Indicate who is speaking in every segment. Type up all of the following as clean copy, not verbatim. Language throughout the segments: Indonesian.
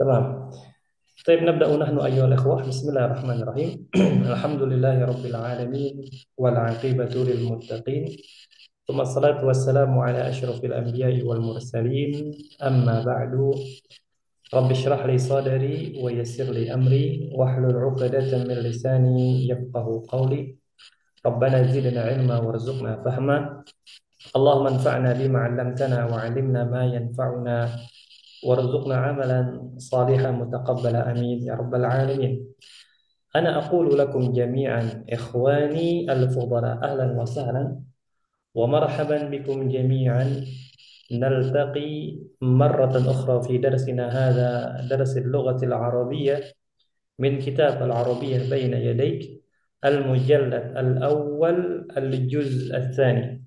Speaker 1: تمام. طيب نبدأ نحن أيها الأخوة. بسم الله الرحمن الرحيم. الحمد لله رب العالمين والعاقبة للمتقين، ثم الصلاة والسلام على أشرف الأنبياء والمرسلين. أما بعد، رب اشرح لي صدري ويسر لي أمري واحلل عقدة من لساني يفقه قولي. ربنا زدنا علما وارزقنا فهما. اللهم انفعنا بما علمتنا وعلمنا ما ينفعنا وارزقنا عملا صالحا متقبلا امين يا رب العالمين. انا اقول لكم جميعا اخواني الفضلاء اهلا وسهلا ومرحبا بكم جميعا. نلتقي مرة أخرى في درسنا هذا، درس اللغة العربية من كتاب العربية بين يديك، المجلد الأول الجزء الثاني.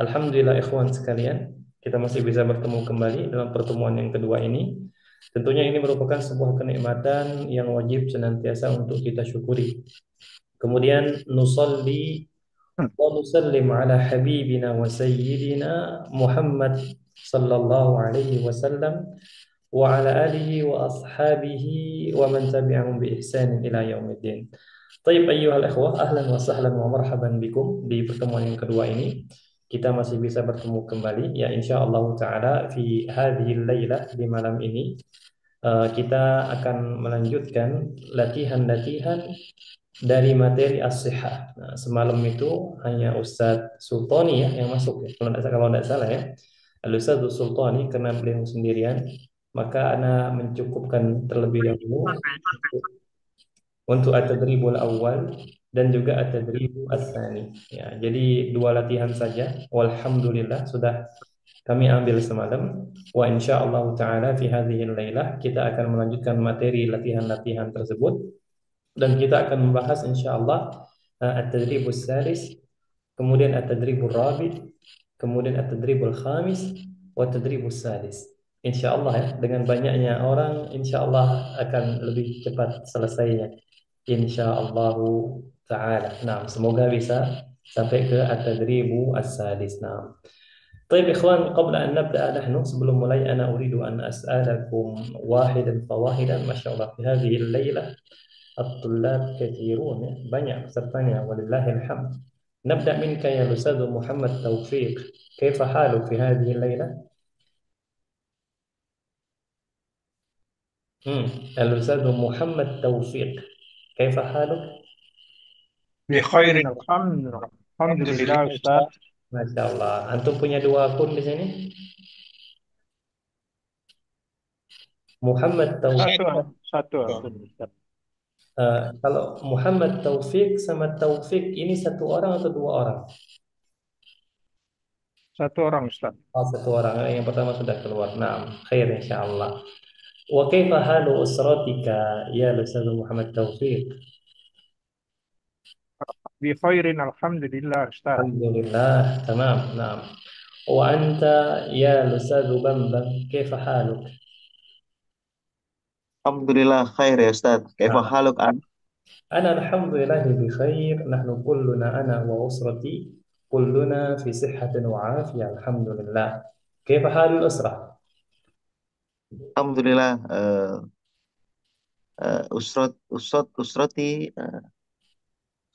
Speaker 1: Alhamdulillah ikhwan sekalian, kita masih bisa bertemu kembali dalam pertemuan yang kedua ini. Tentunya ini merupakan sebuah kenikmatan yang wajib senantiasa untuk kita syukuri. Kemudian nusalli wa nusallim ala habibina wa sayyidina Muhammad sallallahu alaihi wasallam wa ala alihi wa ashabihi wa man tabi'ahum bi ihsanin ila yaumiddin. Taib ayyuhal ikhwah, ahlan wa sahlan wa marhaban bikum di pertemuan yang kedua ini. Kita masih bisa bertemu kembali ya insyaallah taala fi hadhil lailah, di malam ini. Kita akan melanjutkan latihan-latihan dari materi as-sihah. Nah, semalam itu hanya Ustadz Sultani ya yang masuk ya, kalau tidak salah ya. Al-Ustadz Sultani karena beliau sendirian, maka ana mencukupkan terlebih dahulu untuk at-tadribul awal dan juga at-tadribul asani. Ya, jadi dua latihan saja. Walhamdulillah sudah kami ambil semalam. Wa insyaallah taala fi hadhihi lailah kita akan melanjutkan materi latihan-latihan tersebut dan kita akan membahas insyaallah at-tadribus salis, kemudian at-tadribur rabi', kemudian at-tadribul khamis, wa at-tadribus sadis. Insyaallah ya, dengan banyaknya orang insyaallah akan lebih cepat selesainya. Insyaallah taala. Nah, semoga bisa sampai ke at-tadribu as-sadis. Nah. طيب إخوان، قبل أن نبدأ نحن sebelum mulai أنا أريد أن أسألكم واحدا فواحدا. ما شاء الله في هذه الليلة الطلاب كثيرون ya. Banyak pesertanya ولله الحمد. نبدأ منك يا أستاذ محمد توفيق. كيف حالك في هذه الليلة؟ الأستاذ محمد توفيق، كيف حالك؟
Speaker 2: بخير الحمد لله Ustaz.
Speaker 1: Masya Allah. Antum punya dua akun di sini? Muhammad Taufik.
Speaker 2: Satu, satu akun Ustaz.
Speaker 1: Kalau Muhammad Taufik sama Taufik ini satu orang atau dua orang?
Speaker 2: Satu orang Ustaz.
Speaker 1: Oh, satu orang. Yang pertama sudah keluar. Nah, khair insyaallah. Wa kaifa halu usratika ya Ustaz Muhammad Taufik?
Speaker 2: Bikhairin alhamdulillah Ustaz.
Speaker 1: Alhamdulillah, tamam. Nah. Wa anta ya Ustaz Bambang, kaifa haluk?
Speaker 3: Alhamdulillah khair ya Ustaz. Kaifa
Speaker 1: Nah,
Speaker 3: haluk an?
Speaker 1: ana alhamdulillah bi khair. Nahnu kulluna ana wa usrati kulluna fi sihhatin wa afiyah. Alhamdulillah. Kaifa halul usrah?
Speaker 3: Alhamdulillah usrati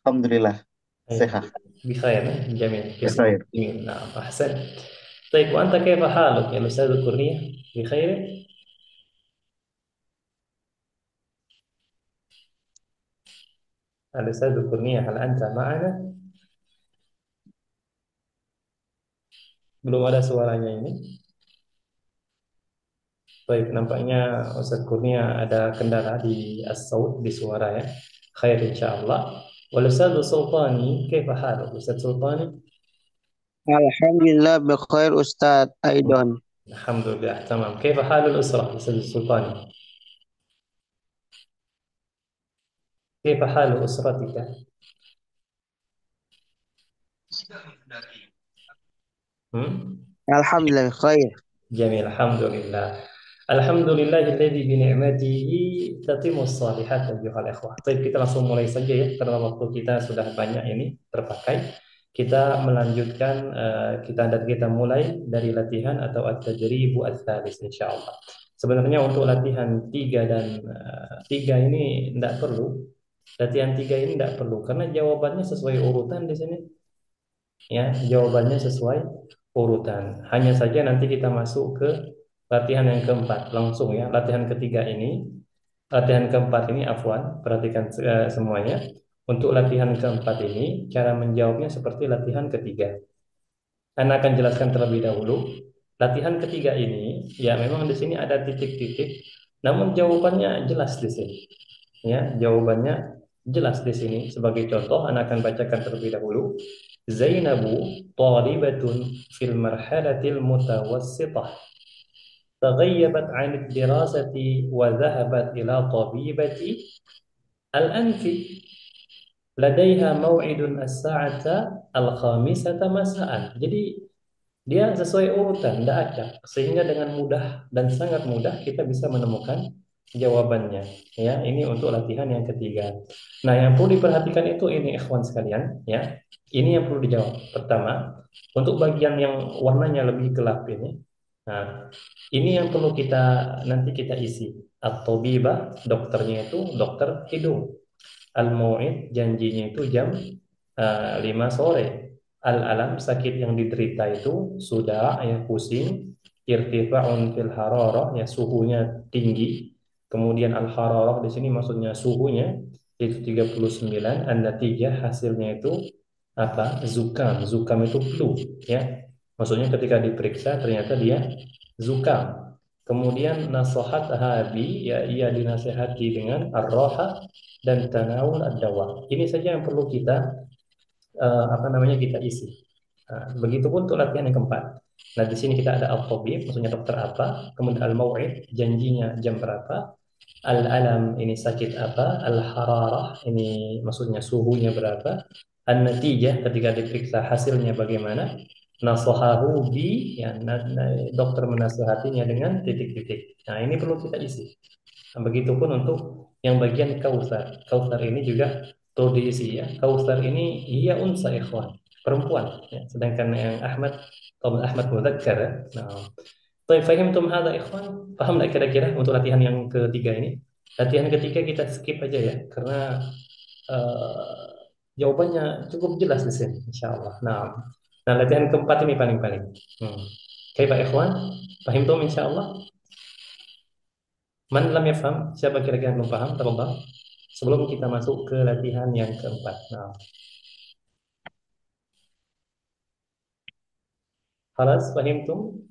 Speaker 3: alhamdulillah
Speaker 1: أيوة.
Speaker 3: sehat.
Speaker 1: بخير جميل كسم
Speaker 3: Khair.
Speaker 1: جميل نعم أحسن. طيب وأنت كيف حالك يا أستاذ كورنيا؟ بخير؟ الأستاذ كورنيا هل أنت معنا؟ Belum ada suaranya ini. Baik, nampaknya Ustaz Kurnia ada kendala di as-saut, di suara ya. Khair insyaallah. Wal Ustaz Sultani, kaifa haluk Ustaz Sultani?
Speaker 4: Alhamdulillah bikhair Ustadz Aidon.
Speaker 1: Alhamdulillah, tamam. Kaifa halul usrah Ustaz Sultani? Kaifa halu usratika? Hmm?
Speaker 4: Alhamdulillah bikhair.
Speaker 1: Jamil, alhamdulillah. Alhamdulillahilladzi bi ni'matihi tatimmus shalihat ayyuhal ikhwah. Baik, kita langsung mulai saja ya karena waktu kita sudah banyak ini terpakai. kita melanjutkan kita mulai dari latihan atau at-tadribu ats-tsalis insyaallah. Sebenarnya untuk latihan 3 dan 3 ini tidak perlu. Latihan 3 ini tidak perlu karena jawabannya sesuai urutan di sini. Ya, jawabannya sesuai urutan. Hanya saja nanti kita masuk ke latihan yang keempat langsung ya. Latihan keempat ini afwan, perhatikan semuanya. Untuk latihan keempat ini cara menjawabnya seperti latihan ketiga. Anda akan jelaskan terlebih dahulu. Latihan ketiga ini, ya memang di sini ada titik-titik, namun jawabannya jelas di sini. Ya, jawabannya jelas di sini. Sebagai contoh, Anda akan bacakan terlebih dahulu. Zainabu talibatun fil marhalatil mutawassitah. تغيبت عن الدراسة وذهبت إلى طبيبة الأنف لديها موعد الساعة 5 مساء. Jadi dia sesuai urutan, tidak acak, sehingga dengan mudah dan sangat mudah kita bisa menemukan jawabannya. Ya, ini untuk latihan yang ketiga. Nah, yang perlu diperhatikan itu ini ikhwan sekalian, ya. Ini yang perlu dijawab. Pertama, untuk bagian yang warnanya lebih gelap ini. Nah, ini yang perlu nanti kita isi. At-tabibah, dokternya itu dokter hidung. Al-mau'id, janjinya itu jam 5 sore. Al-alam, sakit yang diderita itu sudah ya pusing. Irtifa'un fil hararah, ya suhunya tinggi. Kemudian al-hararah di sini maksudnya suhunya itu 39. An-natijah hasilnya itu apa? Zukam. Zukam itu flu, ya. Maksudnya ketika diperiksa ternyata dia zukam. Kemudian nasihat habi, ya ia dinasihati dengan ar-roha dan tanawul ad-dawa. Ini saja yang perlu kita isi. Begitupun untuk latihan yang keempat. Nah, di sini kita ada al-tabib, maksudnya dokter apa, kemudian al-mau'id, janjinya jam berapa, al-alam ini sakit apa, al-hararah ini maksudnya suhunya berapa, an-natijah ketika diperiksa hasilnya bagaimana, nasahahu bi, ya, dokter menasihatinya dengan titik-titik. Nah, ini perlu kita isi. Nah, begitupun untuk yang bagian kautsar. Kautsar ini juga perlu diisi ya. Kautsar ini ia unsa ikhwan, perempuan ya. Sedangkan yang Ahmad mudzakkar ya. Nah, baik, fahimtum hadza ikhwan? Paham nggak kira-kira untuk latihan yang ketiga ini? Latihan ketiga kita skip aja ya karena eh, jawabannya cukup jelas di sini insyaallah. Nah, latihan keempat ini paling-paling. Hmm. Oke, Pak Ikhwan, fahimtum insyaallah? Man lam yafham, siapa kira-kira yang belum paham? Tafadhal. Sebelum kita masuk ke latihan yang keempat. Nah, khalas fahimtum?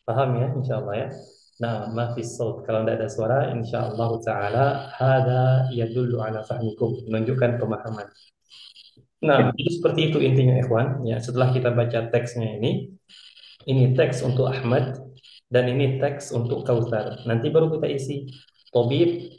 Speaker 1: Paham ya, insyaallah ya. Nah, ma fi saut. Kalau tidak ada suara, insyaallah taala hada yadullu ala fahmikum, menunjukkan pemahaman. Nah, jadi seperti itu intinya ikhwan. Ya, setelah kita baca teksnya ini teks untuk Ahmad dan ini teks untuk Kautsar. Nanti baru kita isi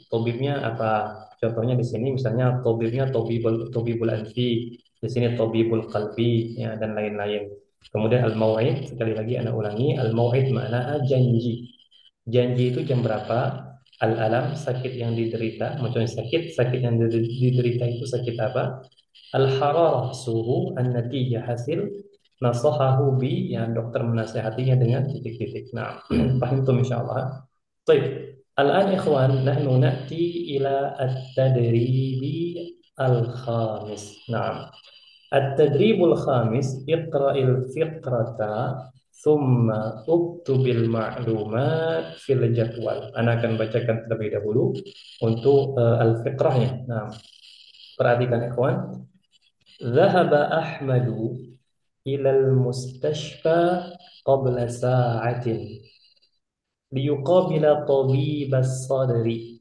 Speaker 1: tobibnya apa? Contohnya di sini misalnya tobibul anfi, di sini tobibul qalbi ya dan lain-lain. Kemudian al-mau'id, sekali lagi anak ulangi, al-mau'id makna janji. Janji itu jam berapa? Al-alam, sakit yang diderita, maksudnya sakit yang diderita itu sakit apa? Al-hararah, suhu, an-natijah, hasil, nasahahu bi, yang dokter menasihatinya dengan titik-titik. Nah, paham itu insyaallah. Baik. Al-an ikhwan, nahnu na'ti ila at-tadribi al-khamis. Nah, at-tadribul khamis, iqra'il fiqrata thumma uktubil ma'lumat fil jadwal. Ana akan bacakan terlebih dahulu untuk al-fiqrahnya. Nah, perhatikan ikhwan. Dhahaba Ahmadu ilal mustashfa qabla sa'atin liyuqabila tabibas sadri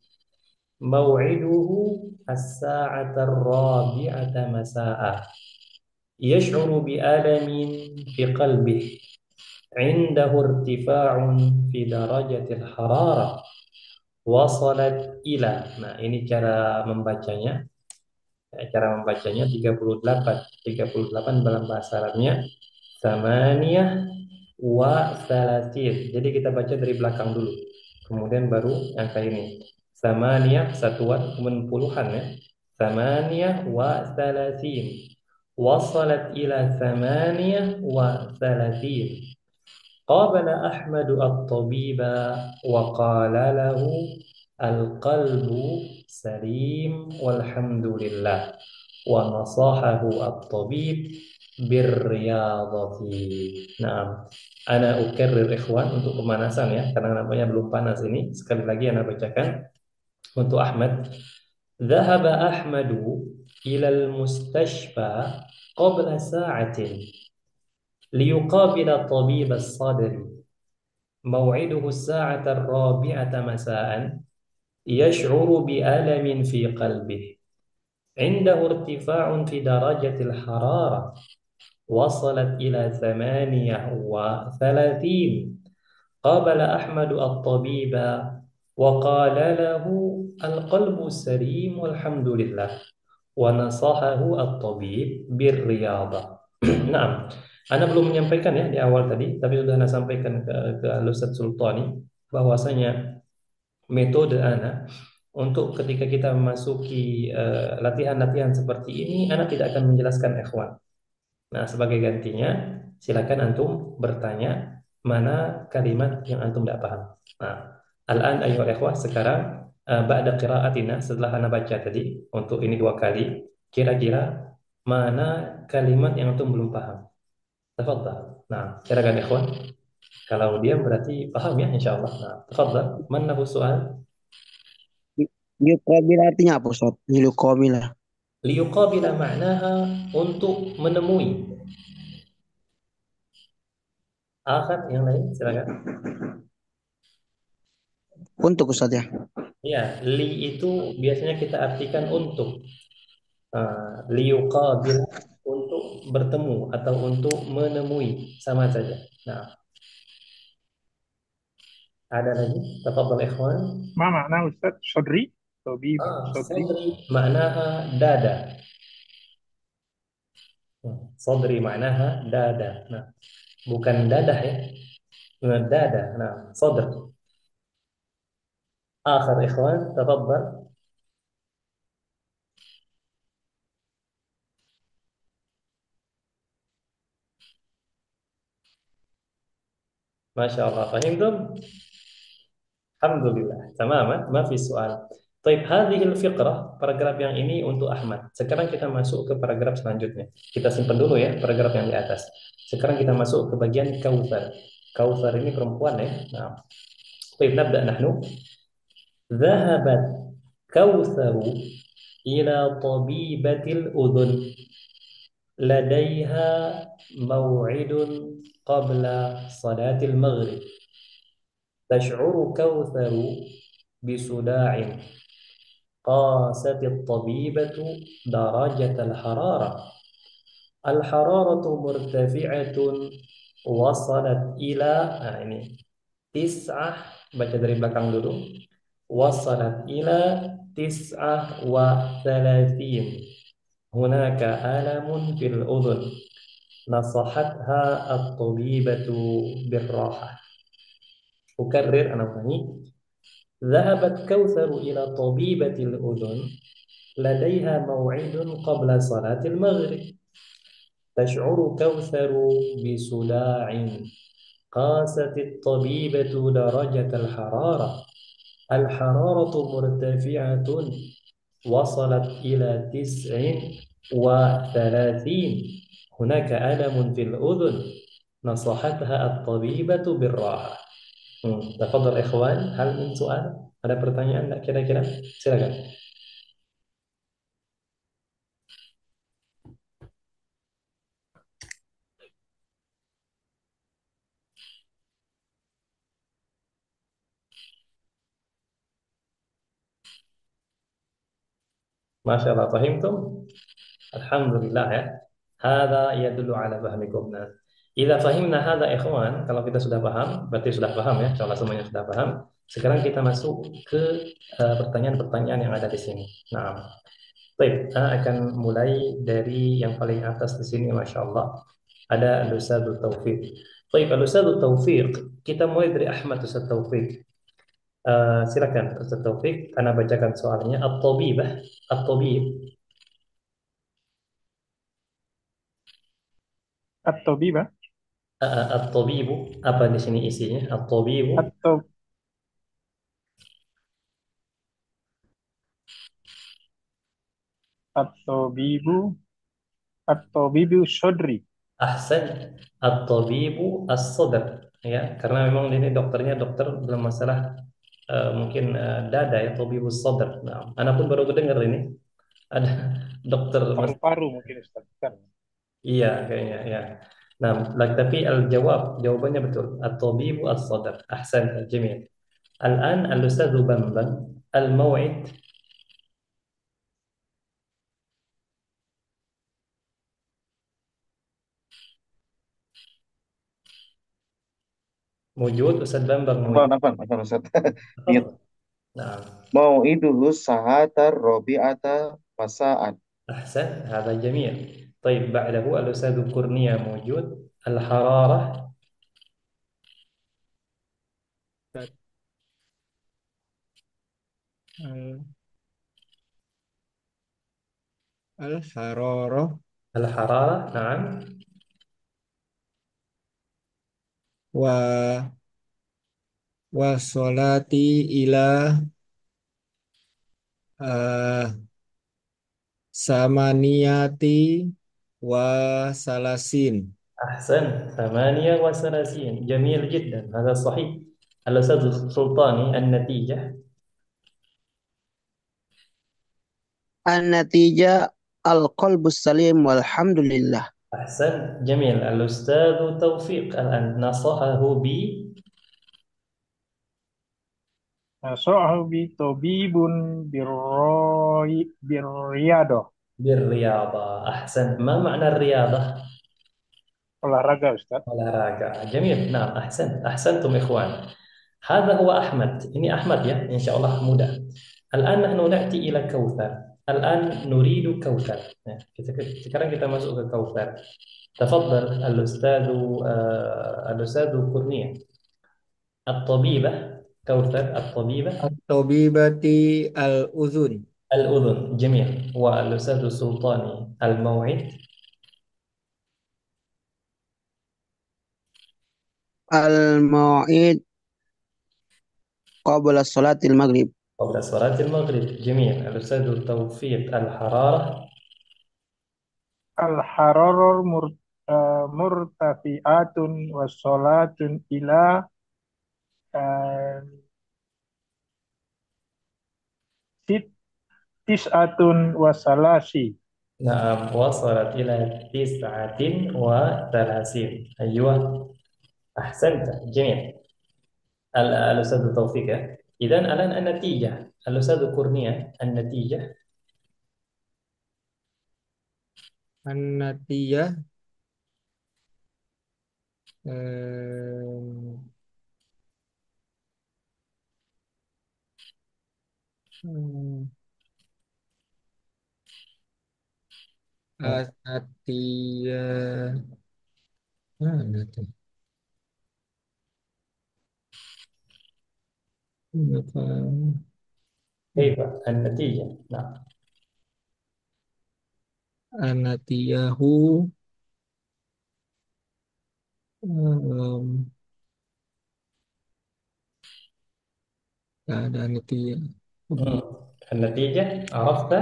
Speaker 1: maw'iduhu as-sa'ata ar-rabi'ata masa'a yash'uru bi'alamin fi qalbihi indahu irtifa'un fi darajatil hararah wasalat ila. Nah, ini cara membacanya. Cara membacanya 38 dalam bahasa Arabnya samaniyah wa salatin. Jadi kita baca dari belakang dulu. Kemudian baru angka ini. Samaniyah satuan, kemudian puluhan ya. ثمانية وثلاثين وصلت إلى 38 قابل أحمد الطبيب وقال له القلب سليم والحمد لله ونصحه الطبيب بالرياضة. Nah, ana ukarrir ikhwan untuk pemanasan ya, karena nampaknya belum panas ini. Sekali lagi ana bacakan untuk Ahmad. ذهب أحمد إلى المستشفى قبل ساعة ليقابل طبيب الصدر موعده الساعة 4 مساء يشعر بألم في قلبه عنده ارتفاع في درجة الحرارة وصلت إلى 38 قابل أحمد الطبيب وقال له القلب سليم والحمد لله ونصحه الطبيب بالرياضة. Nah, Ana belum menyampaikan ya di awal tadi, tapi sudah Ana sampaikan ke Ustaz Sultani bahwasanya metode Ana untuk ketika kita memasuki latihan-latihan seperti ini, Ana tidak akan menjelaskan ikhwan. Nah, sebagai gantinya, silakan antum bertanya mana kalimat yang antum tidak paham. Nah, al-an ayyuhal ikhwah, sekarang ba'da qira'atina, setelah Ana baca tadi untuk ini 2 kali, kira-kira mana kalimat yang antum belum paham? Tafadhal. Nah, silakan ikhwan. Kalau diam berarti paham ya insyaallah. Nah, tafadhal. Mana soal?
Speaker 4: Yuqabil artinya apa, Ustaz? Yuqabil.
Speaker 1: Liyuqabila ma'naha, untuk menemui. Akhar yang lain silakan.
Speaker 4: Untuk, Ustaz ya.
Speaker 1: Ya, li itu biasanya kita artikan untuk. Liyuqabil untuk bertemu atau untuk menemui, sama saja. Nah, ada lagi? Tafadhal ikhwan.
Speaker 2: ما معناه أستاذ صدري طبيب صدري
Speaker 1: Sadri ma'naha dada. Sadri ma'naha dada. Nah, bukan dadah ya. Nah, dada. Nah, sadr. Akhir ikhwan, tafadhal. Masya Allah, fahimtum? Alhamdulillah, tamaman, ma fi soal. Taib, hadhil fiqrah, paragraf yang ini untuk Ahmad. Sekarang kita masuk ke paragraf selanjutnya. Kita simpan dulu ya paragraf yang di atas. Sekarang kita masuk ke bagian Kautsar. Kautsar ini perempuan ya. Nah, taib, nabda nahnu. Dhahabat Kautsaru ila tabibatil udhun. Ladaiha maw'idun qabla salatil maghrib. تشعر كوثر بصداع قاست الطبيبة درجة الحرارة مرتفعة وصلت إلى ini 9, baca dari belakang dulu, وصلت إلى 39 هناك ألم في الأذن نصحتها الطبيبة بالراحة. أكرر أنا أغني. ذهبت كوثر إلى طبيبة الأذن لديها موعد قبل صلاة المغرب. تشعر كوثر بصداع قاست الطبيبة درجة الحرارة مرتفعة وصلت إلى 39 هناك ألم في الأذن نصحتها الطبيبة بالراحة. Tafadhal ikhwan, hal min soal? Ada pertanyaan enggak kira-kira? Silakan. Masya Allah, fahimtum? Alhamdulillah ya. Hada yadullu ala fahmikum. Nah, idza fahimna hada ikhwan, kalau kita sudah paham, berarti sudah paham ya. Insyaallah semuanya sudah paham. Sekarang kita masuk ke pertanyaan-pertanyaan yang ada di sini. Nah, baik, saya akan mulai dari yang paling atas di sini, Masya Allah. Ada Al-Ustadz Taufiq. Baik, Al-Ustadz Taufiq, kita mulai dari Ahmad Ustadz Taufiq. Silakan Ustaz Taufik, Ana bacakan soalnya. At-tabibah, at-tabib,
Speaker 2: At-tabibah
Speaker 1: at-tabibu, apa di sini isinya? At-tabibu,
Speaker 2: atau at-tabibu at-tabibu sodri.
Speaker 1: ahsan, at-tabibu as-sadr. Ya, karena memang ini dokternya dokter dalam masalah mungkin dada ya, tabibus sadr. Nah, Ana pun baru dengar ini ada dokter
Speaker 2: Paru-paru mungkin Ustaz. Kan?
Speaker 1: iya kayaknya ya. Nah, tapi jawabannya betul. At-tabibu as-sadr. Ahsan, jamil. Al-an al-ustadz Bambang al-maw'id mujud Ustadz Bambang
Speaker 3: Apa,
Speaker 1: mujud.
Speaker 3: apa, apa, Ustaz? Mute.
Speaker 1: Nah,
Speaker 3: Mau'iduhu sahatar robi'ata masa'an.
Speaker 1: أحسن هذا جميل. طيب بعده الأستاذ كورنيا موجود. الحرارة
Speaker 5: Al- Al-Hararah
Speaker 1: الحرارة نعم.
Speaker 5: wa Wasolati ila uh, samaniyati wa salasin.
Speaker 1: أحسن 38 جميل جدا هذا صحيح. الأستاذ السلطاني النتيجة
Speaker 4: An-natija al-qalbus salim walhamdulillah.
Speaker 1: أحسن جميل. الأستاذ توفيق الآن نصحه
Speaker 2: So'ahu bi tabibun birriyadah.
Speaker 1: بالرياضة. أحسن. ما معنى الرياضة؟
Speaker 2: Olahraga Ustaz.
Speaker 1: olahraga. جميل نعم أحسنت أحسنتم إخوان. هذا هو أحمد. ini Ahmad ya, insya Allah mudah. الآن نحن نأتي إلى كوثر. الآن نريد كوثر. Nah, sekarang kita masuk ke Kautsar. تفضل الأستاذ الأستاذ كورنيا. الطبيبة كوثر الطبيبة
Speaker 5: At-tabibati al-uzun.
Speaker 1: الأذن. جميل. والأستاذ السلطاني الموعد
Speaker 4: Al-mau'id qabla salatil maghrib.
Speaker 1: قبل صلاة المغرب. جميل. الأستاذ توفيق الحرارة
Speaker 2: Al-hararor murtafi'atun wassalatun ila eh, sit tis'atun wasalasi.
Speaker 1: نعم وصلت إلى 39. أيوة أحسنت جميل. الأستاذ توفيق. إذا الآن النتيجة الأستاذ كورنيا النتيجة
Speaker 5: An-natiyah eh, hmm, An-natiyah mana tuh? Apa?
Speaker 1: كيف النتيجة؟ نعم
Speaker 5: An-natiyahu em, nggak ada natiyah.
Speaker 1: النتيجة عرفت.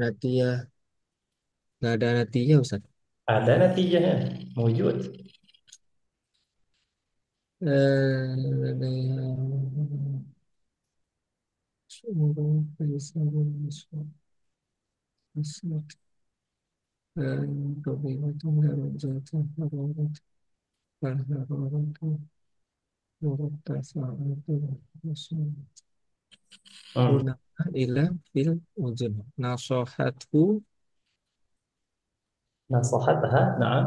Speaker 5: Natiyah nggak ada natiyah Ustaz.
Speaker 1: ada نتيجة موجود.
Speaker 5: Guna ila fil uzun nasohathu
Speaker 1: نصحتها نعم.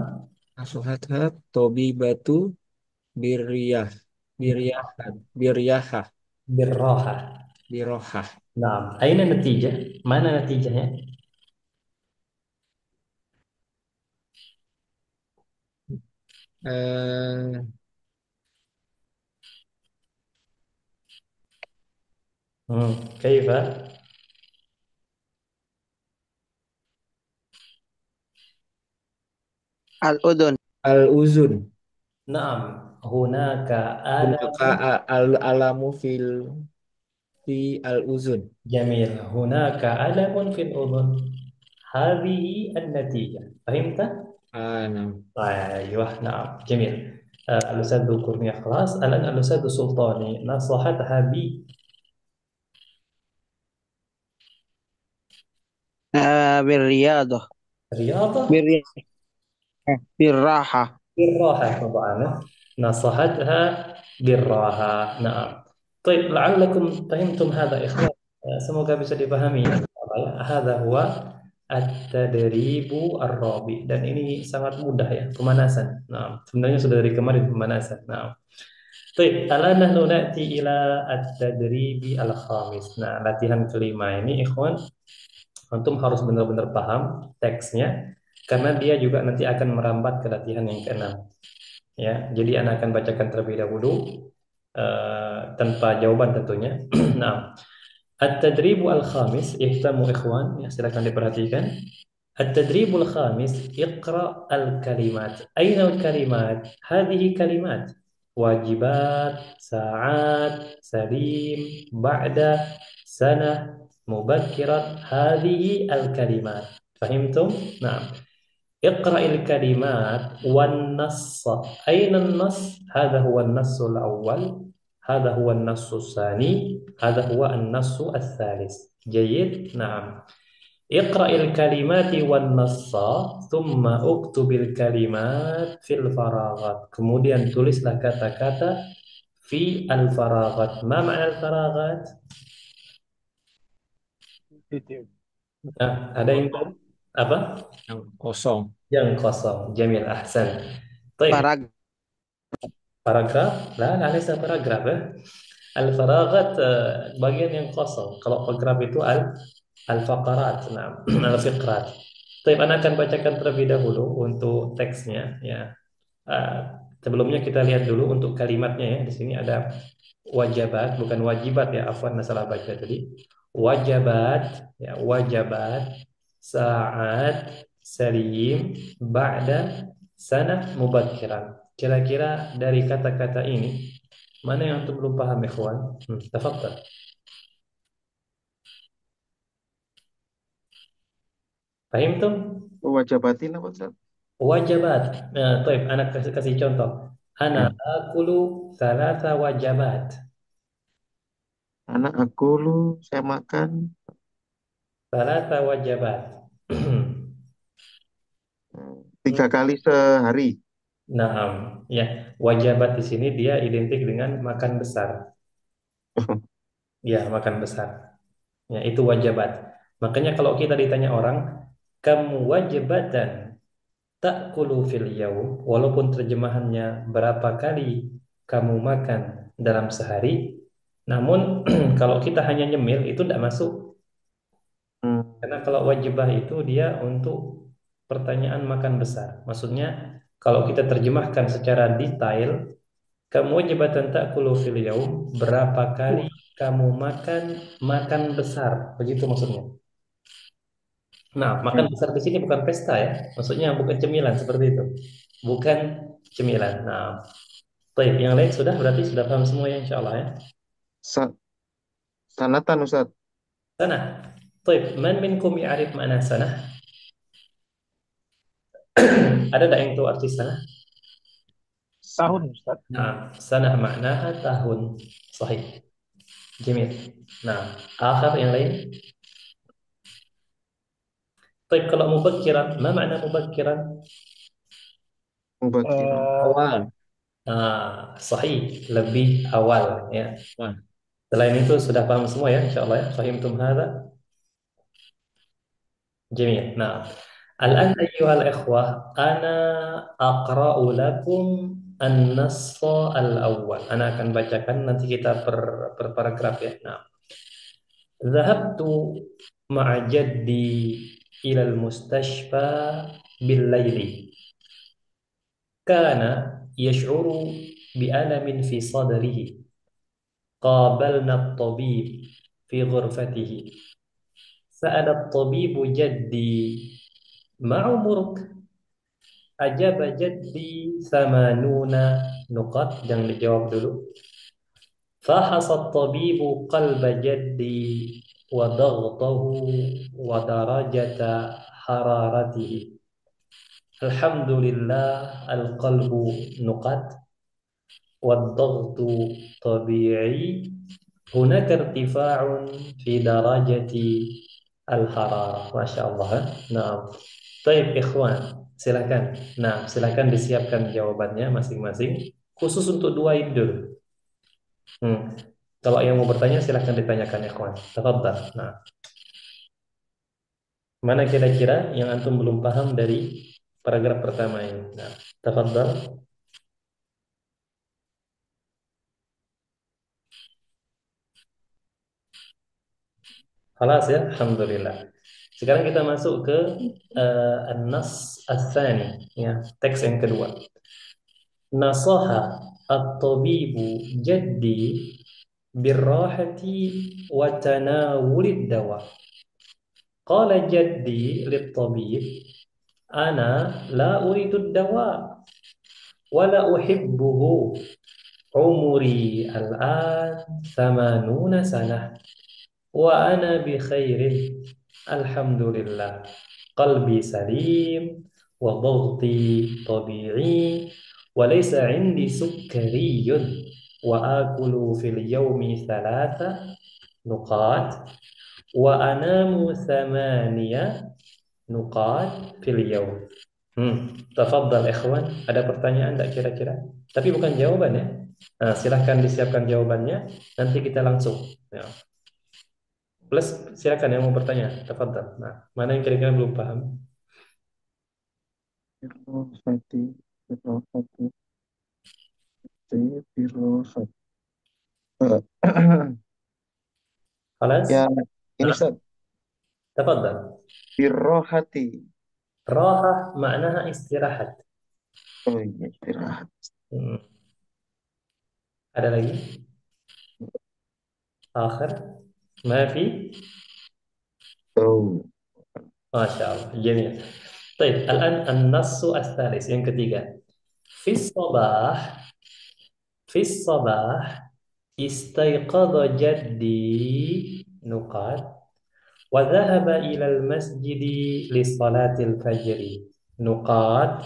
Speaker 5: nasohatha tobibatu birriyah biryahat biryahah
Speaker 1: بالراحة.
Speaker 5: birohah.
Speaker 1: نعم أين النتيجة؟ mana نتيجة؟
Speaker 5: eh,
Speaker 1: كيف؟
Speaker 4: Al-udun.
Speaker 5: Al-uzun.
Speaker 1: نعم هناك
Speaker 5: Hunaka
Speaker 1: ألم.
Speaker 5: alamu fi al-uzun.
Speaker 1: جميل هناك ألم في الأذن هذه النتيجة فهمت؟
Speaker 5: Nam.
Speaker 1: أيوه نعم جميل الأستاذ ذكرني خلاص الآن الأستاذ سلطاني نصحتها
Speaker 4: Birriyadhah.
Speaker 1: برياضة
Speaker 4: Bir Birraha.
Speaker 1: بالراحة طبعا نصحتها بالراحة نعم طيب لعلكم فهمتم هذا إخوان semoga bisa dipahami ya. هذا هو التدريب الرابع dan ini sangat mudah ya pemanasan nah sebenarnya sudah dari kemarin pemanasan nah طيب الآن نحن نأتي إلى التدريب الخامس nah latihan kelima ini ikhwan antum harus benar-benar paham teksnya karena dia juga nanti akan merambat ke latihan yang keenam ya. Jadi anak akan bacakan terlebih dahulu tanpa jawaban tentunya. Nah, at-tadribu al-khamis, ihtamu ikhwan, ya silakan diperhatikan. التدريب الخامس اقرأ الكلمات أين الكلمات؟ هذه كلمات واجبات ساعات سليم بعد سنة مبكرا هذه الكلمات فهمتم؟ نعم اقرأ الكلمات والنص أين النص؟ هذا هو النص الأول هذا هو النص الثاني هذا هو النص الثالث جيد؟ نعم اقرأ الكلمات والنص ثم اكتب الكلمات في الفراغات kemudian tulislah kata-kata في الفراغات ما معنى الفراغات؟
Speaker 2: Titik.
Speaker 1: ada yang tahu? Apa?
Speaker 5: Yang kosong.
Speaker 1: Yang kosong. Jamil ahsan. طيب
Speaker 4: Parag.
Speaker 1: paragraf? لا ليس paragraf ya. Al-faragat bagian yang kosong. Kalau paragraf itu al-faqarat, nah, al-fiqrat. Tapi Anda akan bacakan terlebih dahulu untuk teksnya ya. Sebelumnya kita lihat dulu untuk kalimatnya ya. Di sini ada wajabat, bukan wajibat ya. Afwan salah baca tadi. Wajabat ya, wajabat saat salim ba'da sanah mubakkiran. Kira-kira dari kata-kata ini mana yang antum belum paham ikhwan? Tafadhal. Fahimtum?
Speaker 3: Wajabatin apa Ustaz?
Speaker 1: Wajabat. Nah, baik, anak kasih contoh. Ana
Speaker 3: Ya.
Speaker 1: akulu salasa wajabat.
Speaker 3: Anak aku lu saya makan
Speaker 1: Salasa wajabat.
Speaker 3: 3 kali sehari.
Speaker 1: Nah, ya, wajabat di sini dia identik dengan makan besar. Ya, makan besar. Ya, itu wajabat. Makanya kalau kita ditanya orang, kamu wajibatan ta'kulu fil yaum, walaupun terjemahannya berapa kali kamu makan dalam sehari, namun kalau kita hanya nyemil itu tidak masuk.
Speaker 3: Hmm.
Speaker 1: Karena kalau wajibah itu dia untuk pertanyaan makan besar. Maksudnya kalau kita terjemahkan secara detail, kamu wajibatan ta'kulu fil yaum, berapa kali kamu makan makan besar, begitu maksudnya. Nah, makan besar di sini bukan pesta ya. Maksudnya bukan cemilan seperti itu. Bukan cemilan. Nah, baik, yang lain sudah berarti sudah paham semua ya insya Allah ya.
Speaker 3: Sa- Sanatan Ustaz.
Speaker 1: Sana. Baik, man minkum ya'rif ma'na sana? Ada tak yang tahu arti sana?
Speaker 2: Tahun, Ustaz.
Speaker 1: Nah, sana maknaha tahun. Sahih. Jamil. Nah, akhir yang lain. Baik, kalau mubakkiran, ma makna mubakkiran?
Speaker 3: Mubakiran.
Speaker 2: Eh,
Speaker 5: Awal.
Speaker 1: Ah, sahih, lebih awal ya.
Speaker 5: Awal.
Speaker 1: Selain itu sudah paham semua ya insyaallah ya. Fahimtum hadza? Jamil. Nah, الآن أيها الإخوة أنا أقرأ لكم النص الأول. Ana akan bacakan nanti kita per paragraf ya. Nah, ذهبت مع جدي إلى المستشفى بالليل. كان يشعر بألم في صدره. قابلنا الطبيب في غرفته. سأل الطبيب جدي ما عمرك؟ أجاب جدي 80 نقط. Jangan dijawab dulu. فحص الطبيب قلب جدي وضغطه ودرجة حرارته. الحمد لله القلب نقط والضغط طبيعي. هناك ارتفاع في درجة الحرارة. Masya Allah. Nah, baik ikhwan, silakan. Nah, silakan disiapkan jawabannya masing-masing. Khusus untuk dua ini dulu. Kalau yang mau bertanya silakan ditanyakan ikhwan. Tafadhal. Nah, mana kira-kira yang antum belum paham dari paragraf pertama ini? Nah, tafadhal. Halas ya, alhamdulillah. Sekarang kita masuk ke an-nas ats-tsani, ya, teks yang kedua. Nasaha at-tabibu jaddi birrahati wa tanawulid dawa. Qala jaddi lit-tabib, ana la uridu ad-dawa wa la uhibbuhu. Umuri al-an 80 sanah wa ana bi khairin. Alhamdulillah. Qalbi salim wa dhaghti tabi'i wa laysa 'indi sukkariyun wa akulu fil yawmi 3 nuqat wa anamu 8 nuqat fil yawm. Tafadhal ikhwan, ada pertanyaan enggak kira-kira? Tapi bukan jawaban ya. Nah, silahkan disiapkan jawabannya, nanti kita langsung ya. Plus silakan yang mau bertanya, tafadhal. Nah, mana yang kira-kira belum paham?
Speaker 3: Birrohati, birrohati, birrohati.
Speaker 1: Khalas?
Speaker 3: Ya, ini
Speaker 1: Nah,
Speaker 3: Ustaz.
Speaker 1: tafadhal.
Speaker 3: Birrohati.
Speaker 1: Rahah maknaha istirahat.
Speaker 3: Oh iya, istirahat.
Speaker 1: Hmm. Ada lagi? Akhir? Mafi?
Speaker 3: Oh,
Speaker 1: Masya Allah. Jamil. Baik, الآن النص الثالث yang ketiga. في الصباح في الصباح استيقظ جدي نقاط وذهب إلى المسجد لصلاة الفجر نقاط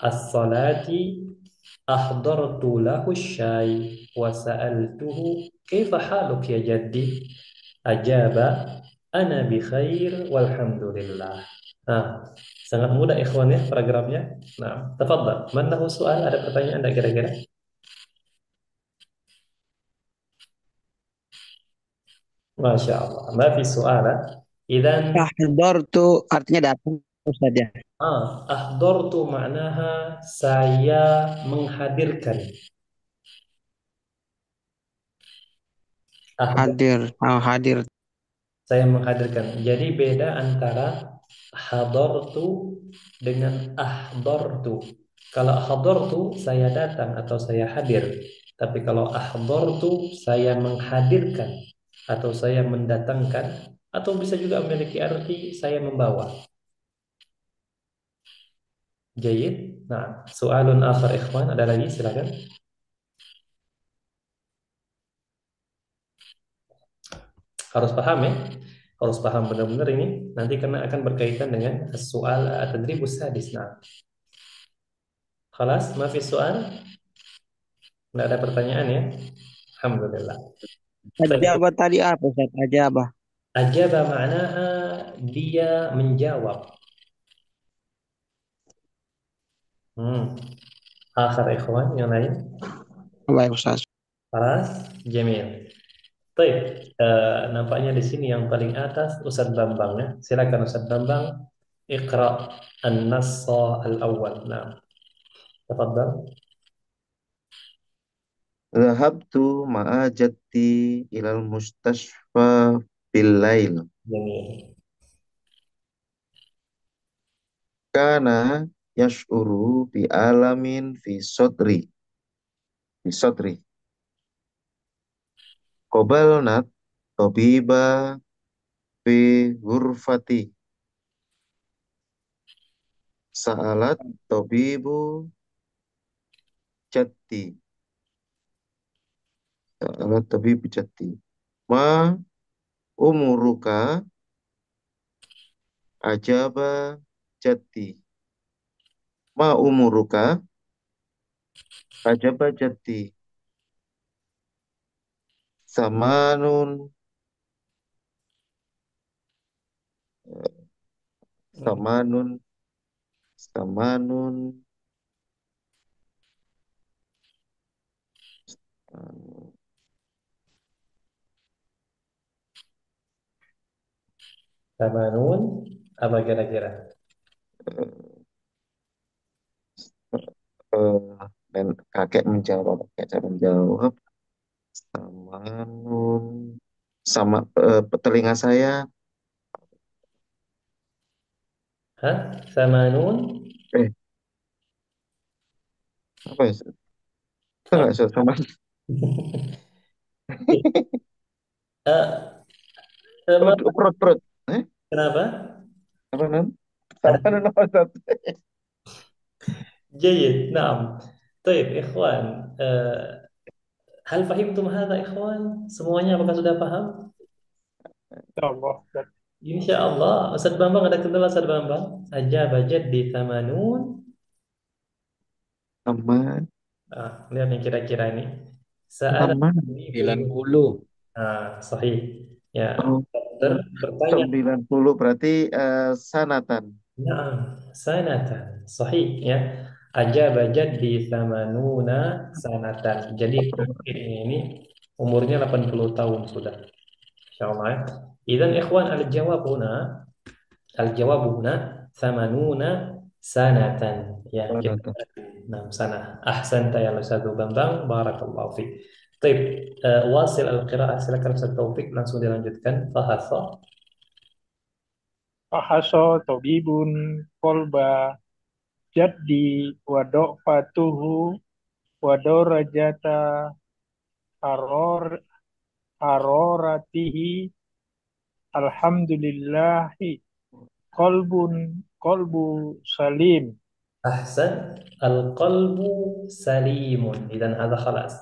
Speaker 1: الصلاة. أحضرت له الشاي وسألته كيف حالك يا جدي؟ أجاب أنا بخير والحمد لله. Nah, sangat mudah ikhwan ya paragrafnya. Nah, tafadhal. Man lahu soal? Ada pertanyaan Anda kira-kira? Masya Allah. Ma fi su'ala. Idan
Speaker 4: Ahdartu artinya datang Ustaz ya.
Speaker 1: ahdortu maknaha saya menghadirkan. Ahdor,
Speaker 4: Hadir, hadir.
Speaker 1: saya menghadirkan. Jadi beda antara hadortu dengan ahdortu. Kalau hadortu saya datang atau saya hadir. Tapi kalau ahdortu saya menghadirkan atau saya mendatangkan, atau bisa juga memiliki arti saya membawa. Jayid. Nah, soalun akhar ikhwan, ada lagi silakan. Harus paham ya. Harus paham benar-benar ini nanti karena akan berkaitan dengan soal tadribus hadis. Nah, khalas, mafi soal. Tidak ada pertanyaan ya. Alhamdulillah. Baik.
Speaker 4: Ajabah tadi apa Ustaz? Ajabah.
Speaker 1: Ajaba ma'naha dia menjawab. Akhar ikhwan yang lain.
Speaker 4: Baik Ustaz.
Speaker 1: Khalas, jamil. Baik, nampaknya di sini yang paling atas Ustadz Bambang ya. Silakan Ustadz Bambang. Iqra an-nassa al-awwal. Nah, tafadhal.
Speaker 3: Zahabtu ma'a jaddi ilal mustashfa bil lail.
Speaker 1: Jamil.
Speaker 3: Kana yash'uru bi alamin fi sodri. Fi sodri. Qabalnat tabiba fi ghurfati. Sa'alat tabibu jatti. Sa'alat tabibu jatti. Ma umuruka ajaba jatti. Ma umuruka ajaba jatti. Samanun
Speaker 1: Hmm.
Speaker 3: samanun samanun
Speaker 1: Tamanun, apa kira-kira?
Speaker 3: dan kakek menjawab, kakek menjawab, samanun sama telinga saya
Speaker 1: Hah? Tamanun?
Speaker 3: eh apa ya?
Speaker 1: Apa?
Speaker 3: Enggak sama
Speaker 1: Eh, sama,
Speaker 3: perut perut
Speaker 1: kenapa?
Speaker 3: apa nam
Speaker 1: Ada
Speaker 3: sama nama satu
Speaker 1: جيد نعم طيب إخوان هل فهمتم هذا إخوان semuanya apakah sudah paham
Speaker 2: Allah.
Speaker 1: Insya Allah Ustaz Bambang ada kendala Ustaz Bambang ajab di tamanun
Speaker 3: sama
Speaker 1: lihat yang kira-kira ini Sa'ala
Speaker 3: sama
Speaker 1: ibu
Speaker 5: 90.
Speaker 1: sahih ya
Speaker 3: oh,
Speaker 1: dokter bertanya
Speaker 3: 90 berarti sanatan
Speaker 1: Naam, sanatan. Sahih ya. Ajaba jaddi thamanuna sanatan. Jadi kakek ini umurnya 80 tahun sudah. Insyaallah ya. Idzan ikhwan al-jawab huna thamanuna sanatan. Ya, kita
Speaker 3: sanatan
Speaker 1: nah, sana. Ahsanta ya Ustaz Bambang, barakallahu fiik. Baik, wasil al-qiraah silakan Ustaz Taufik langsung dilanjutkan. Fahasa.
Speaker 2: Fahaso tabibun kolba jaddi wa do'fatuhu wa dorajata haror haroratihi alhamdulillahi kolbu salim.
Speaker 1: أحسن القلب سليم إذا هذا خلاص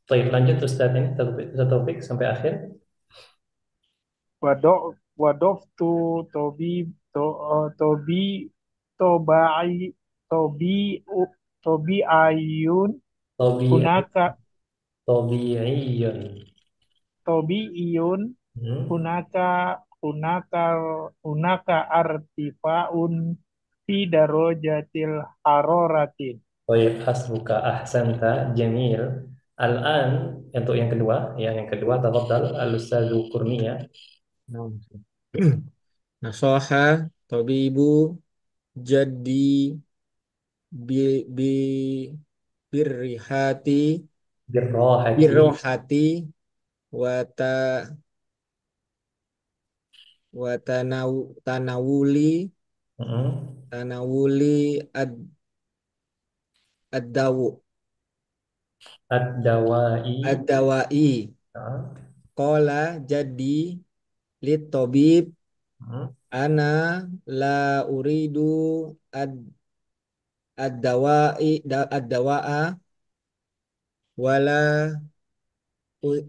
Speaker 1: طيب lanjut Ustaz ini Ustaz Taufik sampai akhir
Speaker 2: Wadoftu tobi to, tobi tobai tobi tobi ayun
Speaker 1: tabi'i
Speaker 2: hunaka
Speaker 1: tabi'iyyun
Speaker 2: tobi iyun
Speaker 1: hmm.
Speaker 2: hunaka hunaka hunaka artifaun fi darojatil haroratin.
Speaker 1: Baik hasbuka ahsanta jamil Al-an untuk yang kedua ya yang kedua tafadhal al-Ustadz Kurnia
Speaker 5: Nasoha tabibu jadi bi, bi birrihati
Speaker 1: birrohati
Speaker 5: birrohati wata tanawuli
Speaker 1: hmm.
Speaker 5: tanawuli ad-dawu
Speaker 1: ad-dawai
Speaker 5: ad-dawai
Speaker 1: ah.
Speaker 5: qala jadi lit tabib
Speaker 1: hmm.
Speaker 5: ana la uridu ad ad-dawa'a wala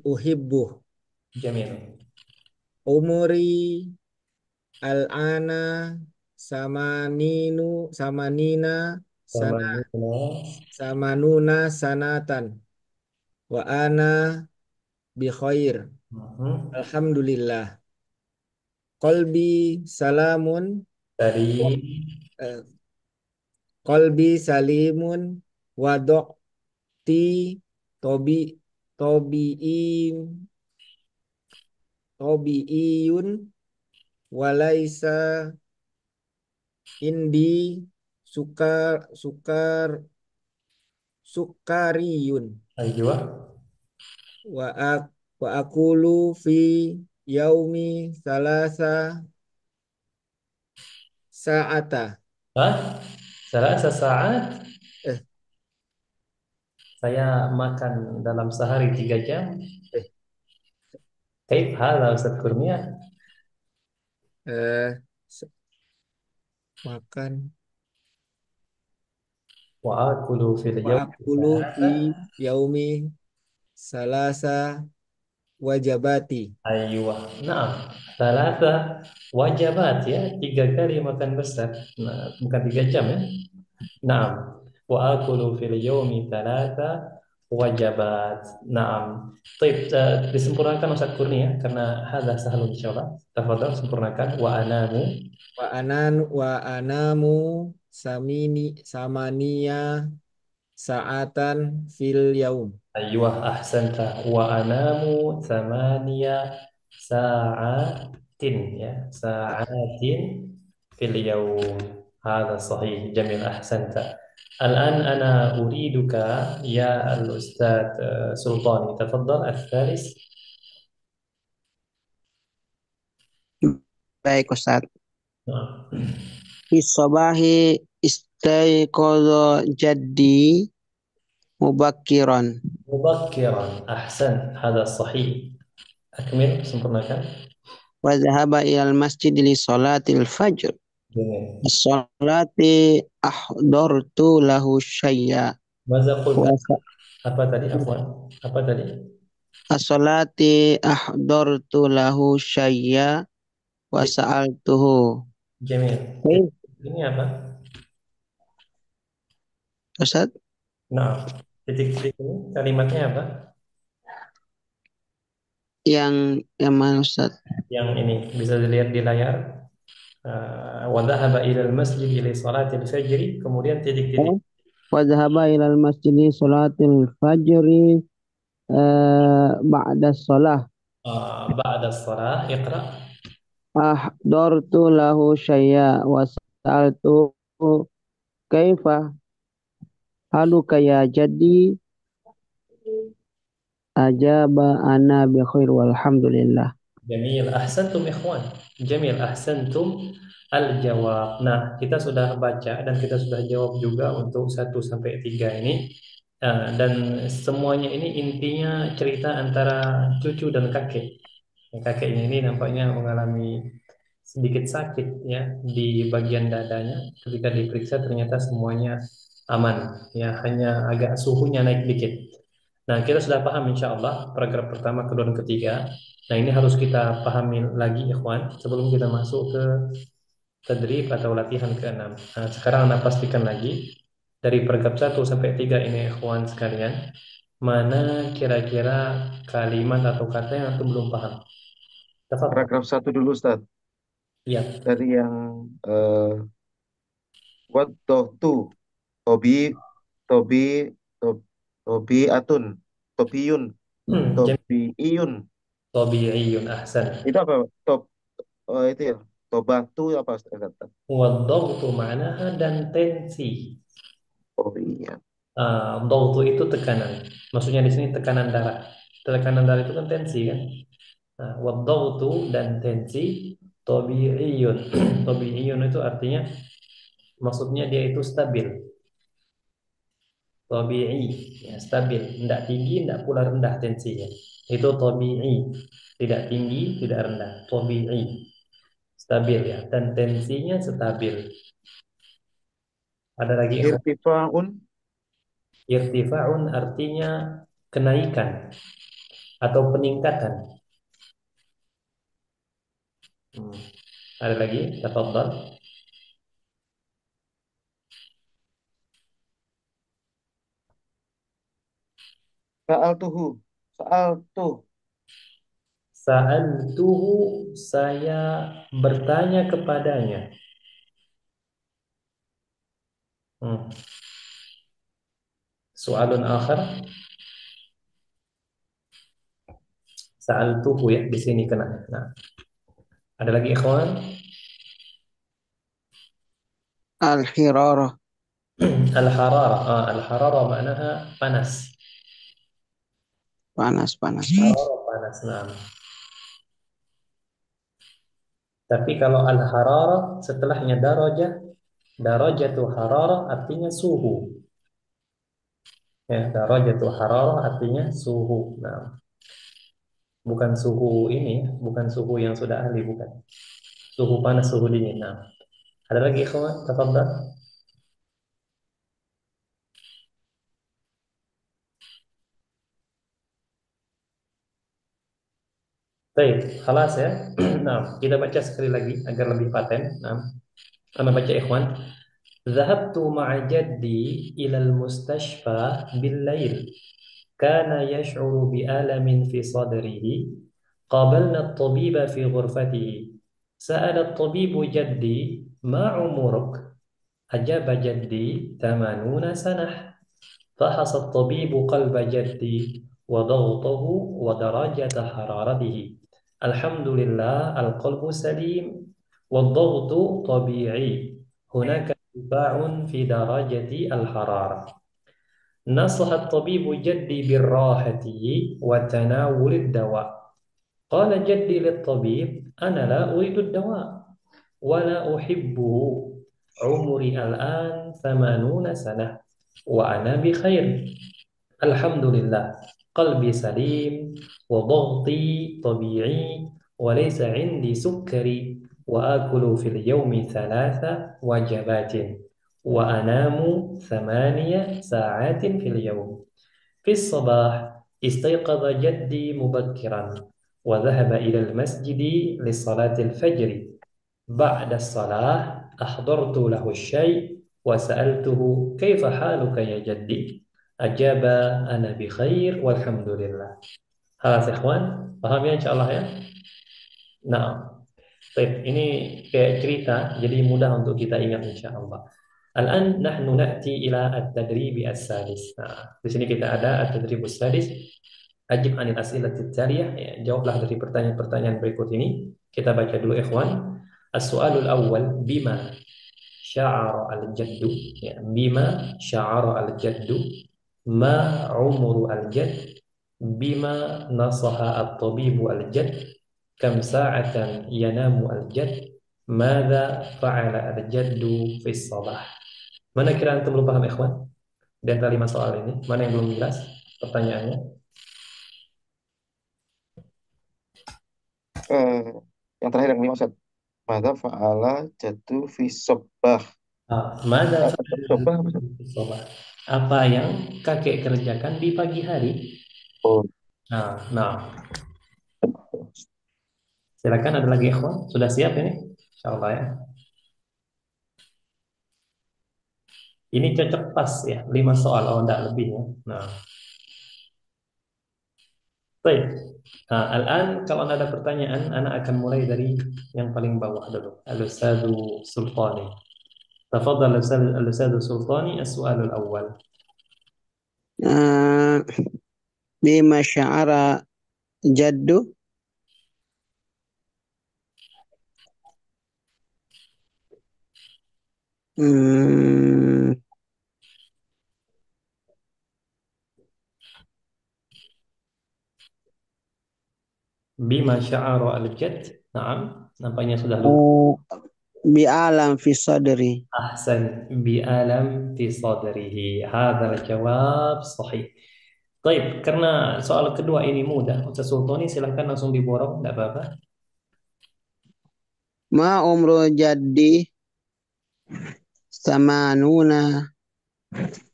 Speaker 5: uhibbu
Speaker 1: Jamil
Speaker 5: umuri al-ana samanina sana
Speaker 1: tamanuna
Speaker 5: samanuna sanatan wa ana bi khair
Speaker 1: hmm.
Speaker 5: alhamdulillah qalbi salamun
Speaker 1: dari
Speaker 5: eh, qalbi salimun wa ti tobi tobiim tobiiyun walaisa indi sukar sukariyun
Speaker 1: Aywa
Speaker 5: wa ak wa akulu fi yaumi salasa sa'ata
Speaker 1: Hah? Selasa saat
Speaker 5: eh
Speaker 1: saya makan dalam sehari 3 jam.
Speaker 5: eh
Speaker 1: Kaif hala Ustaz Kurnia?
Speaker 5: Eh, s- makan.
Speaker 1: Wa akulu fil
Speaker 5: Wa
Speaker 1: yawmi
Speaker 5: akulu fi
Speaker 1: thalatha.
Speaker 5: yaumi salasa wajabati.
Speaker 1: Aywa. Nah, thalatha wajabat ya, 3 kali makan besar. Nah, bukan 3 jam ya. Naam. Wa akulu fil yawmi thalatha wajabat. Naam. Baik, disempurnakan Ustaz Kurnia karena hadza sahlun insyaallah. Tafadhal sempurnakan wa anamu.
Speaker 5: Wa anamu samania saatan fil yaum.
Speaker 1: أيوة أحسنت وأنام 8 ساعات يا ساعات في اليوم هذا صحيح جميل أحسنت الآن أنا أريدك يا الأستاذ سلطاني تفضل الثالث
Speaker 4: Baik Ustaz.
Speaker 1: نعم.
Speaker 4: Fi sabahi istaiqadha jaddi mubakkiran
Speaker 1: مبكرا أحسنت هذا صحيح أكمل sempurnakan
Speaker 4: wa dhahaba ilal masjid li salatil fajr.
Speaker 1: جميل
Speaker 4: As-salati ahdartu lahu syayya
Speaker 1: ماذا
Speaker 4: wa
Speaker 1: قلت apa tadi afwan apa tadi
Speaker 4: as-salati ahdartu lahu syayya wa sa'altuhu.
Speaker 1: جميل
Speaker 4: Baik,
Speaker 1: ini apa
Speaker 4: Ustaz,
Speaker 1: Nah, titik-titik ini kalimatnya apa?
Speaker 4: yang mana Ustaz?
Speaker 1: Yang ini bisa dilihat di layar. Wa dhahaba ilal masjid ila salatil fajri, kemudian titik-titik.
Speaker 4: Oh, wa dhahaba ilal masjid li salatil fajri ba'da shalah.
Speaker 1: Ba'da shalah, iqra.
Speaker 4: Ahdartu lahu syayya wa sa'altu kaifa haluka ya jadi ajaba ana bi khair walhamdulillah.
Speaker 1: Jamil, ahsantum ikhwan. Jamil, ahsantum al-jawab. Nah, kita sudah baca dan kita sudah jawab juga untuk 1 sampai 3 ini. Dan semuanya ini intinya cerita antara cucu dan kakek. Kakeknya ini nampaknya mengalami sedikit sakit ya di bagian dadanya. Ketika diperiksa ternyata semuanya aman. Ya, hanya agak suhunya naik dikit. Nah, kita sudah paham insya Allah paragraf pertama, kedua, dan ketiga. Nah, ini harus kita pahami lagi, ikhwan, sebelum kita masuk ke tadrib atau latihan ke-6. Nah, sekarang Anda pastikan lagi dari paragraf 1 sampai 3 ini, ikhwan sekalian, mana kira-kira kalimat atau kata yang Antum belum paham. Tafadhol.
Speaker 3: Paragraf 1 dulu, Ustaz.
Speaker 1: Iya.
Speaker 3: Dari yang what to Tobi, Tobi, Tob- Tobi Atun, Tobiyun,
Speaker 1: Jamil.
Speaker 3: Tobiiyun.
Speaker 1: Tabi'iyun ahsan.
Speaker 3: Itu apa? Itu ya. Tobatu apa Ustaz kata?
Speaker 1: Wadhagtu ma'naha dan tensi.
Speaker 3: Oh iya.
Speaker 1: Dhagtu itu tekanan. Maksudnya di sini tekanan darah. Tekanan darah itu kan tensi kan? Nah, wadhagtu dan tensi tabi'iyun. Tabi'iyun itu artinya maksudnya dia itu stabil. Tabi'i, ya, stabil, tidak tinggi, tidak pula rendah tensinya. Itu tabi'i, tidak tinggi, tidak rendah. Tabi'i, stabil ya, dan tensinya stabil. Ada lagi ikhwan.
Speaker 3: Irtifaun,
Speaker 1: Irtifa'un artinya kenaikan atau peningkatan. Hmm. Ada lagi, tafadhal.
Speaker 3: sa'altuhu, sa'altu,
Speaker 1: Sa'altuhu, saya bertanya kepadanya. Hmm. Soalun akhar, sa'altuhu ya, di sini kena. Nah, ada lagi ikhwan?
Speaker 4: Al-hirarah,
Speaker 1: Al-harara. Al-harara maknaha panas.
Speaker 4: panas-panas.
Speaker 1: Harara panas. Nah. Tapi kalau al-harara setelahnya darajah, darajatu harara artinya suhu. Ya, darajatu harara artinya suhu. Nah. bukan suhu ini, bukan suhu yang sudah ahli, bukan. Suhu panas, suhu dingin. Nah, ada lagi ikhwan, tafadhal. Baik, خلاص ya. Nah, kita baca sekali lagi agar lebih paten. Nah, sama baca ikhwan. ذهبت مع جدي إلى المستشفى بالليل. كان يشعر بألم في صدره. قابلنا الطبيب في غرفته. سأل الطبيب جدي: ما عمرك؟ أجاب جدي: 80 سنة. فحص الطبيب قلب جدي وضغطه ودرجة حرارته. الحمد لله، القلب سليم والضغط طبيعي. هناك ارتفاع في درجة الحرارة. نصح الطبيب جدي بالراحة وتناول الدواء. قال جدي للطبيب: أنا لا أريد الدواء ولا أحبه. عمري الآن 80 سنة وأنا بخير. الحمد لله، قلبي سليم وضغطي طبيعي وليس عندي سكري. وآكل في اليوم 3 وجبات وأنام 8 ساعات في اليوم. في الصباح استيقظ جدي مبكرا وذهب إلى المسجد لصلاة الفجر. بعد الصلاة أحضرت له الشاي وسألته: كيف حالك يا جدي؟ أجاب: أنا بخير والحمد لله. خلاص يا إخوان, paham ya insyaallah ya? Nah, baik, ini kayak cerita, jadi mudah untuk kita ingat insyaallah. Al-an nahnu na'ti ila at-tadrib as-sadis. Nah, di sini kita ada at-tadrib as-sadis. Ajib anil as'ilatit taliyah, ya, jawablah dari pertanyaan-pertanyaan berikut ini. Kita baca dulu ikhwan. As-su'alul awwal, bima sya'ara al-jaddu, ya, bima sya'ara al-jaddu, ma umru al-jadd, bima nasaha at-tabibu al-jadd, kam sa'atan yanamu al-jadd, madza fa'ala al-jaddu fi sabah. Mana kira antum belum paham ikhwan? Di antara 5 soal ini, mana yang belum jelas pertanyaannya?
Speaker 3: Eh, yang terakhir yang kelima Ustaz. Maka fa'ala jatuh fi sobbah.
Speaker 1: Mana
Speaker 3: Sobbah apa Ustaz?
Speaker 1: apa yang kakek kerjakan di pagi hari?
Speaker 3: Oh,
Speaker 1: Nah, silakan ada lagi ikhwan. Sudah siap ini? Insyaallah ya. Ini cocok pas ya, 5 soal, oh enggak lebih ya. Nah, baik. Nah, al-an kalau ada pertanyaan, anak akan mulai dari yang paling bawah dulu. Al-Ustadzu Sultani. Tafadhal Al-Ustadzu Sultani, as-su'alul awwal.
Speaker 4: آه، بما شعر جد مم،
Speaker 1: Bima sya'ara al-jadd. Naam, nampaknya sudah lupa.
Speaker 4: بألم في صدري.
Speaker 1: Ahsan, bi'alam fi sadrihi. Hadzal jawab sahih. Baik, karena soal kedua ini mudah, Ustaz Sultani silahkan langsung diborong, enggak apa-apa.
Speaker 4: ما عمر جدي 80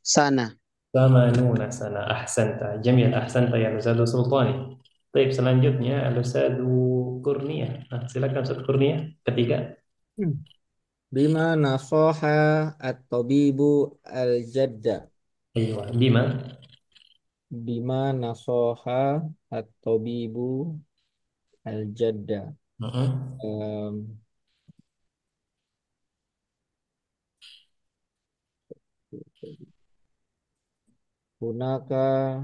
Speaker 4: سنة.
Speaker 1: Samanuna sana. Ahsanta. Jamil, ahsanta ya Ustaz Sultani. Baik, selanjutnya Ustaz Kurnia. Nah, silakan Ustaz Kurnia, ketiga.
Speaker 5: Bima nasoha at-tabibu al-jadda.
Speaker 1: Ayo, Bima.
Speaker 5: Bima nasoha at-tabibu al-jadda.
Speaker 1: Heeh.
Speaker 5: Em, Hunaka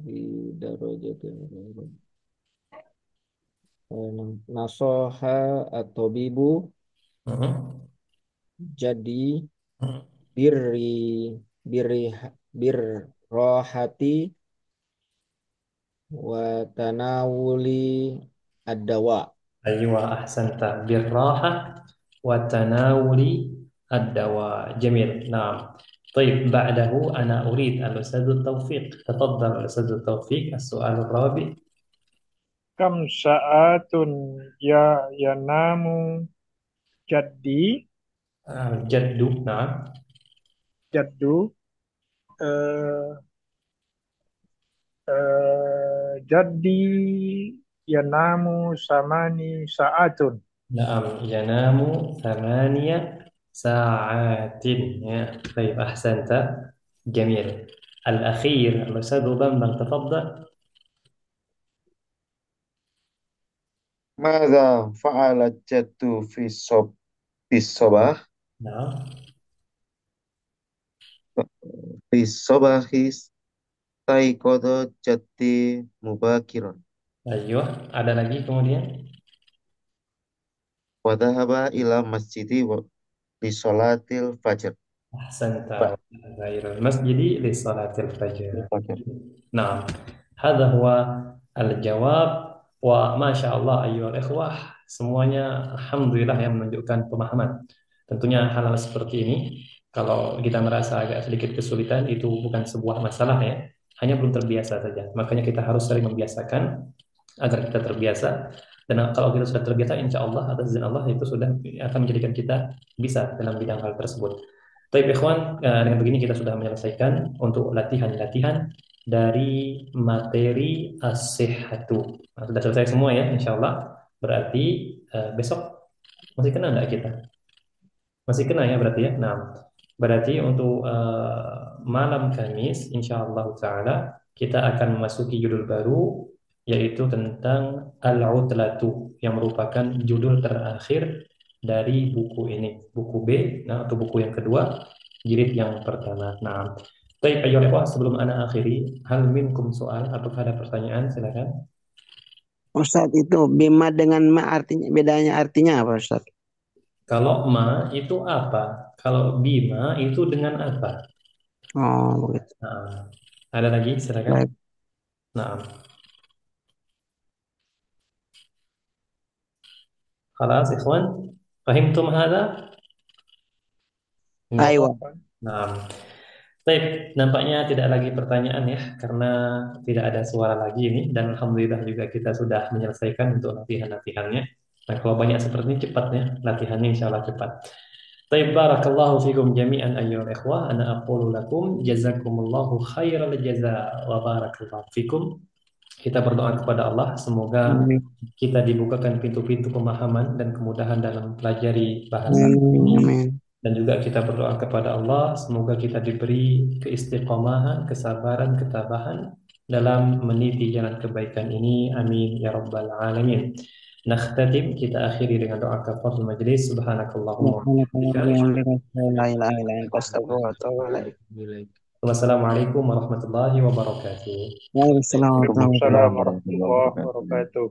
Speaker 5: di darajatin nasoha at-tabibu
Speaker 1: Heeh.
Speaker 5: jadi
Speaker 1: Heeh.
Speaker 5: birri birri birrohati wa tanawuli ad-dawa.
Speaker 1: Ayo, ahsanta. Birraha wa tanawuli ad-dawa. Jamil. Nah, طيب بعده أنا أريد الأستاذ التوفيق. تفضل الأستاذ التوفيق السؤال الرابع.
Speaker 2: Kam sa'atun yanamu jaddi
Speaker 1: جد نعم.
Speaker 2: jaddu jaddi yanamu samani sa'atun.
Speaker 1: نعم ينام 8 ساعات. يا طيب أحسنت. جميل. الأخير الأستاذ بمبم تفضل.
Speaker 3: ماذا فعل الجد في الصباح
Speaker 1: نعم.
Speaker 3: في الصباح استيقظ جدي مبكرا
Speaker 1: أيوه ada lagi kemudian.
Speaker 3: وذهب إلى المسجد لصلاة الفجر.
Speaker 1: أحسنت. غير المسجد لصلاة الفجر.
Speaker 3: الفجر.
Speaker 1: نعم هذا هو الجواب. وما شاء الله أيها الإخوة, semuanya alhamdulillah yang menunjukkan pemahaman. Tentunya hal-hal seperti ini kalau kita merasa agak sedikit kesulitan itu bukan sebuah masalah ya, hanya belum terbiasa saja. Makanya kita harus sering membiasakan agar kita terbiasa. Dan kalau kita sudah terbiasa, insya Allah atas izin Allah itu sudah akan menjadikan kita bisa dalam bidang hal tersebut. Baik ikhwan, dengan begini kita sudah menyelesaikan untuk latihan-latihan dari materi as-sihhatu. Nah, sudah selesai semua ya, insya Allah. Berarti besok masih kena nggak kita? Masih kena ya berarti ya. Nah, berarti untuk malam Kamis, insya Allah Taala kita akan memasuki judul baru yaitu tentang Al-Utlatu yang merupakan judul terakhir dari buku ini, buku B, nah, atau buku yang kedua, jilid yang pertama. Nah, baik ayo ikhwah, sebelum ana akhiri, hal minkum soal, apakah ada pertanyaan? Silakan.
Speaker 4: Ustadz, itu bima dengan ma artinya, bedanya artinya apa Ustadz?
Speaker 1: Kalau ma itu apa? Kalau bima itu dengan apa?
Speaker 4: Oh begitu.
Speaker 1: Nah, ada lagi? Silakan.
Speaker 4: Baik.
Speaker 1: Nah, خلاص إخوان فهمتم هذا؟
Speaker 4: Aywa.
Speaker 1: Nah, baik, nampaknya tidak lagi pertanyaan ya, karena tidak ada suara lagi ini, dan alhamdulillah juga kita sudah menyelesaikan untuk latihan-latihannya. Nah, kalau banyak seperti ini cepat ya, latihannya insya Allah cepat. Baik, barakallahu fikum jami'an ayyuhal ikhwah, ana aqulu lakum jazakumullahu khairal jaza wa barakallahu fikum. Kita berdoa kepada Allah semoga
Speaker 4: Amin.
Speaker 1: kita dibukakan pintu-pintu pemahaman dan kemudahan dalam pelajari bahasa ini.
Speaker 4: Amin.
Speaker 1: Dan juga kita berdoa kepada Allah semoga kita diberi keistiqomahan, kesabaran, ketabahan dalam meniti jalan kebaikan ini. Amin ya rabbal alamin. Nakhtatim, kita akhiri dengan doa kafaratul majlis. Subhanakallahumma wa bihamdika. Wassalamualaikum warahmatullahi wabarakatuh.
Speaker 4: Waalaikumsalam warahmatullahi
Speaker 2: Waalaikumsalam warahmatullahi wabarakatuh.